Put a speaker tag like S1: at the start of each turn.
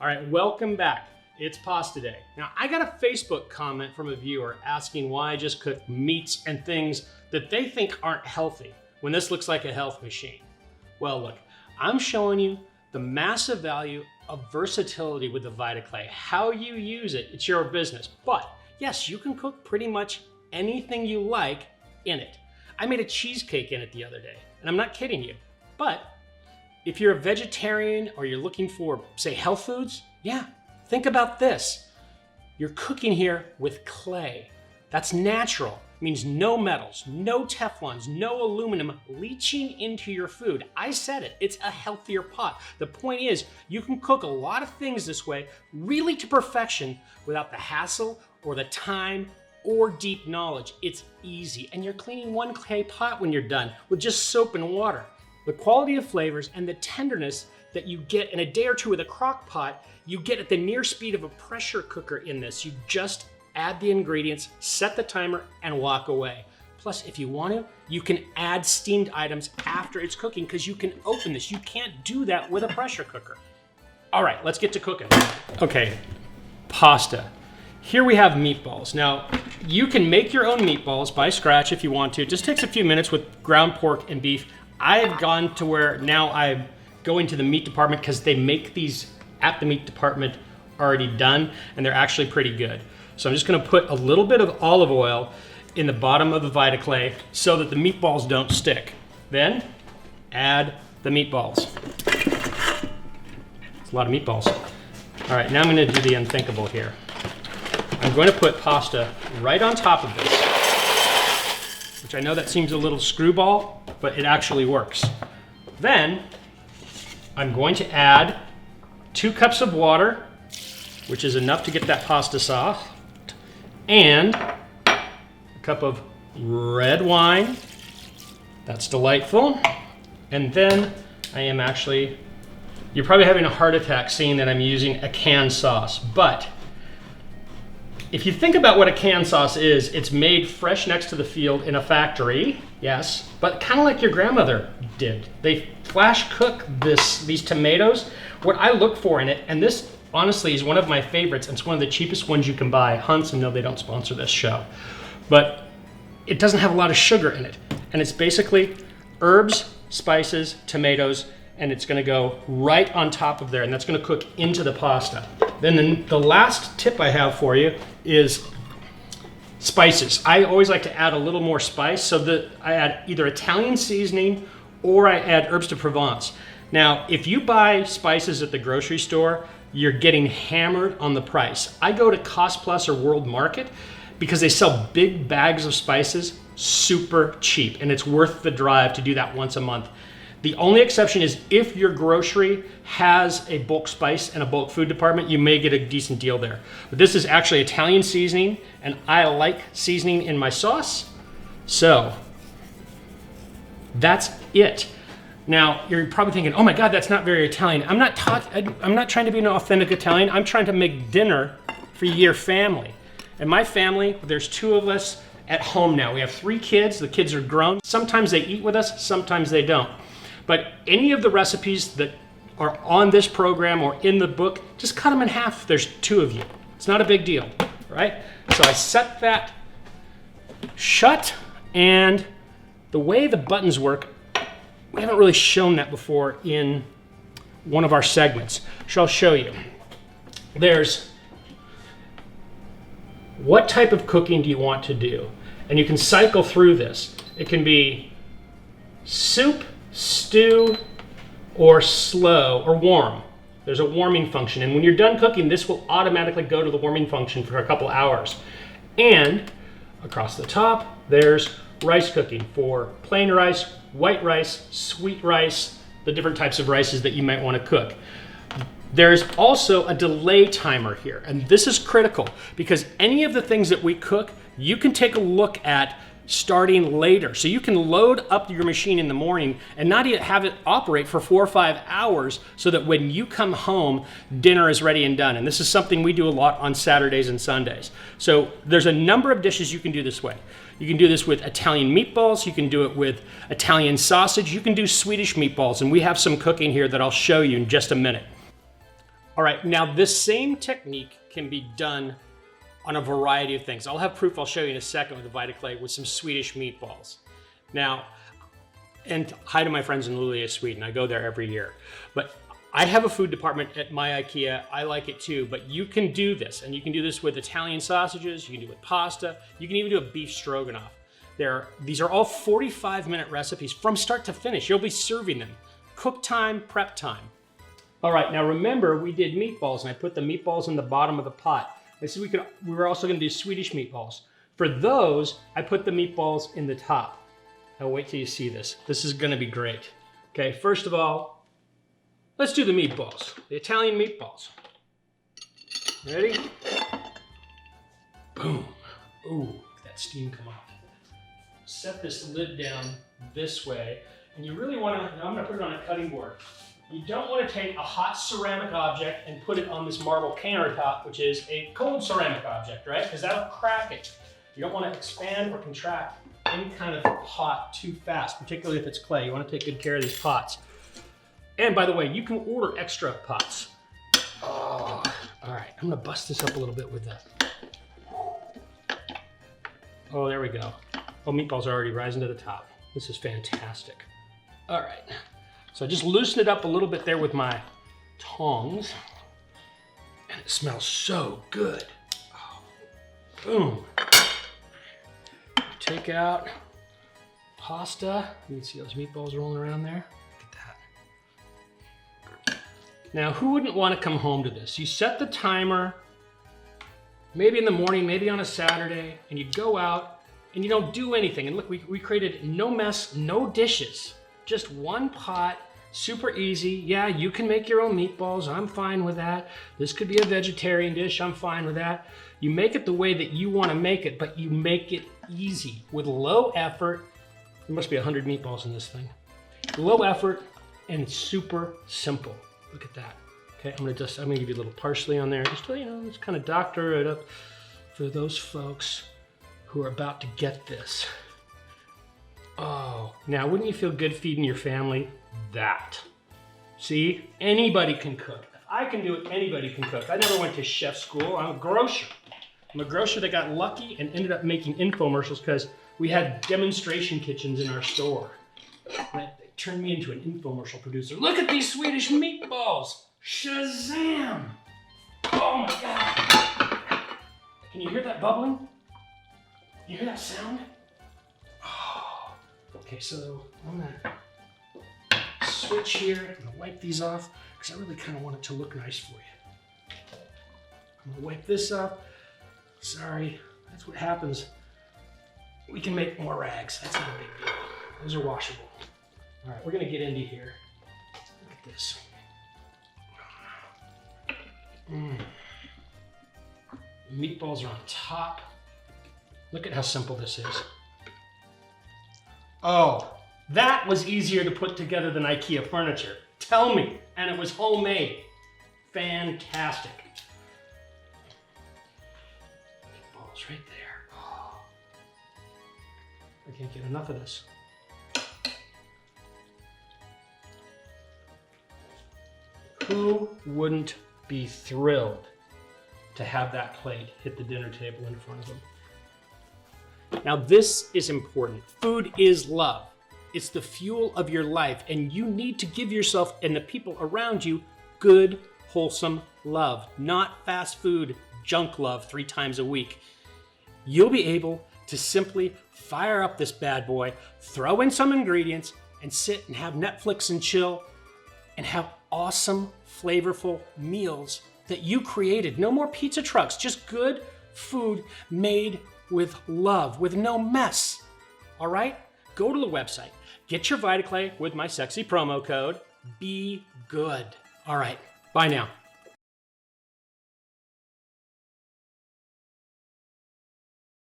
S1: All right, welcome back. It's pasta day. Now, I got a Facebook comment from a viewer asking why I just cook meats and things that they think aren't healthy when this looks like a health machine. Well, look, I'm showing you the massive value of versatility with the Vita Clay. How you use it, it's your business. But yes, you can cook pretty much anything you like in it. I made a cheesecake in it the other day, and I'm not kidding you. But if you're a vegetarian or you're looking for, say, health foods, yeah, think about this. You're cooking here with clay. That's natural. It means no metals, no Teflons, no aluminum leaching into your food. I said it, it's a healthier pot. The point is, you can cook a lot of things this way, really to perfection, without the hassle or the time or deep knowledge. It's easy, and you're cleaning one clay pot when you're done with just soap and water. The quality of flavors and the tenderness that you get in a day or two with a crock pot, you get at the near speed of a pressure cooker in this. You just add the ingredients, set the timer, and walk away. Plus, if you want to, you can add steamed items after it's cooking because you can open this. You can't do that with a pressure cooker. All right, let's get to cooking. Okay, pasta. Here we have meatballs. Now, you can make your own meatballs by scratch if you want to. It just takes a few minutes with ground pork and beef. I've gone to where now I'm going to the meat department because they make these at the meat department already done, and they're actually pretty good. So I'm just gonna put a little bit of olive oil in the bottom of the Vita Clay so that the meatballs don't stick. Then add the meatballs. It's a lot of meatballs. All right, now I'm gonna do the unthinkable here. I'm going to put pasta right on top of this, which I know that seems a little screwball, but it actually works. Then I'm going to add 2 cups of water, which is enough to get that pasta soft, and a cup of red wine. That's delightful. And then I am actually, you're probably having a heart attack seeing that I'm using a canned sauce, but if you think about what a canned sauce is, it's made fresh next to the field in a factory, yes, but kind of like your grandmother did. They flash cook these tomatoes. What I look for in it, and this honestly is one of my favorites, and it's one of the cheapest ones you can buy. Hunt's, and no, they don't sponsor this show, but it doesn't have a lot of sugar in it. And it's basically herbs, spices, tomatoes, and it's gonna go right on top of there, and that's gonna cook into the pasta. Then the last tip I have for you is spices. I always like to add a little more spice, so that I add either Italian seasoning or I add herbs de Provence. Now, if you buy spices at the grocery store, you're getting hammered on the price. I go to Cost Plus or World Market because they sell big bags of spices super cheap, and it's worth the drive to do that once a month. The only exception is if your grocery has a bulk spice and a bulk food department, you may get a decent deal there. But this is actually Italian seasoning, and I like seasoning in my sauce. So that's it. Now, you're probably thinking, oh my God, that's not very Italian. I'm not trying to be an authentic Italian. I'm trying to make dinner for your family. And my family, there's 2 of us at home now. We have 3 kids. The kids are grown. Sometimes they eat with us, sometimes they don't. But any of the recipes that are on this program or in the book, just cut them in half. There's 2 of you. It's not a big deal, right? So I set that shut, and the way the buttons work, we haven't really shown that before in one of our segments. So I'll show you. There's what type of cooking do you want to do? And you can cycle through this. It can be soup, stew, or slow, or warm. There's a warming function, and when you're done cooking, this will automatically go to the warming function for a couple hours. And across the top, there's rice cooking for plain rice, white rice, sweet rice, the different types of rices that you might want to cook. There's also a delay timer here, and this is critical because any of the things that we cook, you can take a look at starting later. So you can load up your machine in the morning and not have it operate for 4 or 5 hours so that when you come home, dinner is ready and done. And this is something we do a lot on Saturdays and Sundays. So there's a number of dishes you can do this way. You can do this with Italian meatballs. You can do it with Italian sausage. You can do Swedish meatballs. And we have some cooking here that I'll show you in just a minute. All right, now this same technique can be done on a variety of things. I'll have proof I'll show you in a second with the Vita Clay with some Swedish meatballs. Now, and hi to my friends in Luleå, Sweden. I go there every year. But I have a food department at my IKEA. I like it too, but you can do this, and you can do this with Italian sausages, you can do it with pasta, you can even do a beef stroganoff. These are all 45-minute recipes from start to finish. You'll be serving them. Cook time, prep time. All right, now remember we did meatballs, and I put the meatballs in the bottom of the pot. I said we were also gonna do Swedish meatballs. For those, I put the meatballs in the top. Now wait till you see this. This is gonna be great. Okay, first of all, let's do the meatballs, the Italian meatballs. Ready? Boom. Ooh, that steam come off. Set this lid down this way, and you really wanna, now I'm gonna put it on a cutting board. You don't wanna take a hot ceramic object and put it on this marble countertop, which is a cold ceramic object, right? Because that'll crack it. You don't wanna expand or contract any kind of pot too fast, particularly if it's clay. You wanna take good care of these pots. And by the way, you can order extra pots. Oh, all right, I'm gonna bust this up a little bit with that. Oh, there we go. Oh, meatballs are already rising to the top. This is fantastic. All right, so I just loosened it up a little bit there with my tongs, and it smells so good. Oh, boom. Take out pasta. You can see those meatballs rolling around there. Look at that. Now, who wouldn't want to come home to this? You set the timer, maybe in the morning, maybe on a Saturday, and you go out and you don't do anything. And look, we created no mess, no dishes, just one pot, super easy. Yeah, you can make your own meatballs. I'm fine with that. This could be a vegetarian dish. I'm fine with that. You make it the way that you want to make it, but you make it easy with low effort. There must be 100 meatballs in this thing. Low effort and super simple. Look at that. Okay, I'm gonna give you a little parsley on there, just to, you know, just kind of doctor it up for those folks who are about to get this. Oh, now wouldn't you feel good feeding your family that? See, anybody can cook. If I can do it, anybody can cook. I never went to chef school. I'm a grocer. I'm a grocer that got lucky and ended up making infomercials because we had demonstration kitchens in our store. They turned me into an infomercial producer. Look at these Swedish meatballs. Shazam! Oh my God. Can you hear that bubbling? You hear that sound? Oh. Okay, so I'm gonna switch here. I'm gonna wipe these off because I really kind of want it to look nice for you. I'm gonna wipe this up. Sorry, that's what happens. We can make more rags. That's not a big deal. Those are washable. All right, we're gonna get into here. Look at this. Meatballs are on top. Look at how simple this is. Oh, that was easier to put together than IKEA furniture. Tell me. And it was homemade. Fantastic. Meatballs right there. Oh. I can't get enough of this. Who wouldn't be thrilled to have that plate hit the dinner table in front of them? Now this is important. Food is love. It's the fuel of your life, and you need to give yourself and the people around you good, wholesome love, not fast food junk love 3 times a week. You'll be able to simply fire up this bad boy, throw in some ingredients, and sit and have Netflix and chill, and have awesome, flavorful meals that you created. No more pizza trucks, just good food made with love, with no mess. All right? Go to the website, get your VitaClay with my sexy promo code, Be Good. All right, bye now.